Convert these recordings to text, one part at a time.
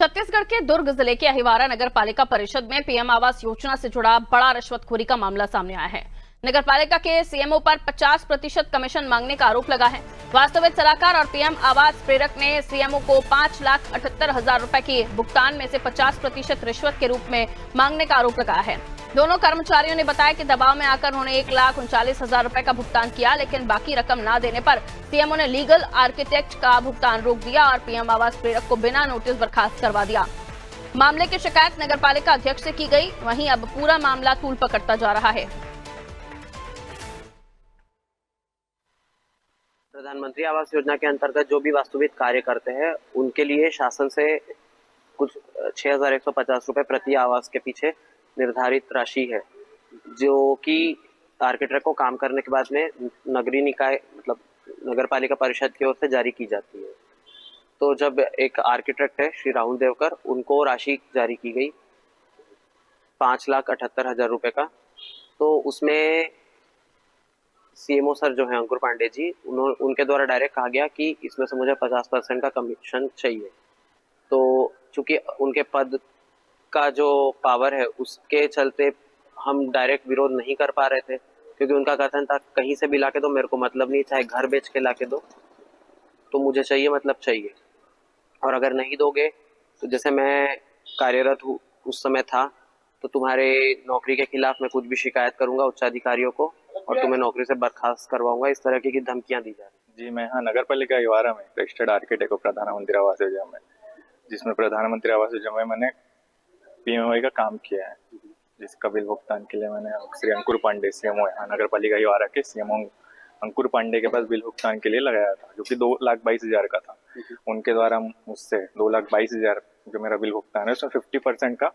छत्तीसगढ़ के दुर्ग जिले के अहिवारा नगर पालिका परिषद में पीएम आवास योजना से जुड़ा बड़ा रिश्वतखोरी का मामला सामने आया है। नगर पालिका के सीएमओ पर 50% कमीशन मांगने का आरोप लगा है। वास्तविक सलाहकार और पीएम आवास प्रेरक ने सीएमओ को 5,78,000 रुपए की भुगतान में से 50% रिश्वत के रूप में मांगने का आरोप लगाया है। दोनों कर्मचारियों ने बताया कि दबाव में आकर उन्होंने 1,39,000 रुपए का भुगतान किया, लेकिन बाकी रकम न देने पर सीएमओ ने लीगल आर्किटेक्ट का भुगतान रोक दिया और पीएम आवास प्रेरक को बिना नोटिस बर्खास्त करवा दिया। मामले की शिकायत नगर पालिका अध्यक्ष से की गई, वहीं अब पूरा मामला तूल पकड़ता जा रहा है। प्रधानमंत्री आवास योजना के अंतर्गत जो भी वास्तविक कार्य करते हैं उनके लिए शासन से कुछ 6,150 रुपए प्रति आवास के पीछे निर्धारित राशि है, जो कि आर्किटेक्ट को काम करने के बाद में नगरीय निकाय मतलब नगर पालिका परिषद की ओर से जारी की जाती है। तो जब एक आर्किटेक्ट है श्री राहुल देवकर, उनको राशि जारी की गई 5,78,000 रुपए का। तो उसमें सीएमओ सर जो है अंकुर पांडे जी, उनके द्वारा डायरेक्ट कहा गया कि इसमें से मुझे 50% का कमीशन चाहिए। तो चूंकि उनके पद का जो पावर है उसके चलते हम डायरेक्ट विरोध नहीं कर पा रहे थे, क्योंकि उनका कथन था कहीं से भी लाके दो, मेरे को मतलब नहीं, चाहे घर बेच के लाके दो, तो मुझे चाहिए मतलब चाहिए। और अगर नहीं दोगे तो जैसे मैं कार्यरत हूँ उस समय था, तो तुम्हारे नौकरी के खिलाफ मैं कुछ भी शिकायत करूंगा उच्चाधिकारियों को और तुम्हें नौकरी से बर्खास्त करवाऊंगा, इस तरह की धमकियां दी जा रही। जी, मैं यहाँ नगर पालिका अहिवारा में रजिस्टर्ड आर्किटेक्ट हूँ प्रधानमंत्री आवास योजना में, जिसमें प्रधानमंत्री आवास योजना में मैंने पीएमओ का काम किया है, जिसका बिल भुगतान के लिए मैंने श्री अंकुर पांडे सीएमओ यहाँ नगर पालिका अहिवारा के सीएमओ अंकुर पांडे के पास बिल भुगतान के लिए लगाया था, जो कि 2,22,000 का था। उनके द्वारा मुझसे 2,22,000 जो मेरा बिल भुगतान है उसमें 50% का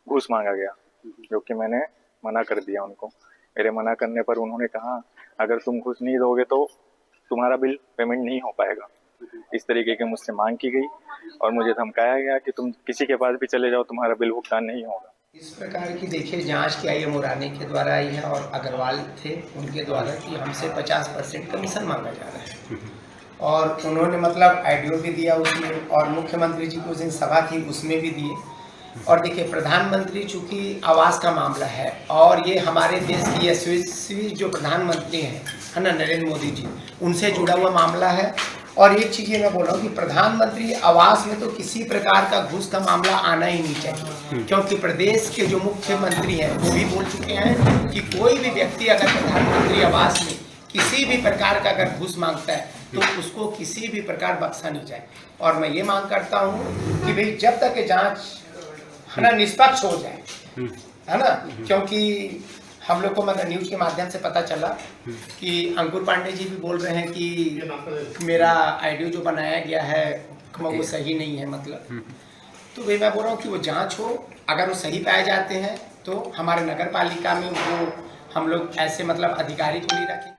घूस मांगा गया, जो कि मैंने मना कर दिया उनको। मेरे मना करने पर उन्होंने कहा अगर तुम घूस नहीं दोगे तो तुम्हारा बिल पेमेंट नहीं हो पाएगा। इस तरीके की मुझसे मांग की गई और मुझे धमकाया गया कि तुम किसी के पास भी चले जाओ, तुम्हारा बिल भुगतान नहीं होगा। इस प्रकार की देखिए जांच की आई है, मुरानी के द्वारा आई है और अग्रवाल थे उनके द्वारा कि हमसे 50% कमीशन मांगा जा रहा है। और उन्होंने मतलब आइडियो भी दिया उसमें, और मुख्यमंत्री जी की उस दिन सभा थी उसमें भी दिए। और देखिए प्रधानमंत्री चूँकि आवास का मामला है और ये हमारे देश की यशस्वी जो प्रधानमंत्री हैं है ना, नरेंद्र मोदी जी, उनसे जुड़ा हुआ मामला है। और एक चीज़ ये मैं बोल रहा हूँ कि प्रधानमंत्री आवास में तो किसी प्रकार का घूस का मामला आना ही नहीं चाहिए, क्योंकि प्रदेश के जो मुख्यमंत्री हैं वो भी बोल चुके हैं कि कोई भी व्यक्ति अगर प्रधानमंत्री आवास में किसी भी प्रकार का अगर घूस मांगता है तो उसको किसी भी प्रकार बख्शा नहीं जाए। और मैं ये मांग करता हूँ कि भाई जब तक जाँच है ना निष्पक्ष हो जाए, है ना, क्योंकि हम लोग को मतलब न्यूज़ के माध्यम से पता चला कि अंकुर पांडे जी भी बोल रहे हैं कि मेरा आइडियो जो बनाया गया है वो सही नहीं है मतलब। तो भाई मैं बोल रहा हूँ कि वो जांच हो, अगर वो सही पाए जाते हैं तो हमारे नगर पालिका में वो हम लोग ऐसे मतलब अधिकारी को नहीं रखें।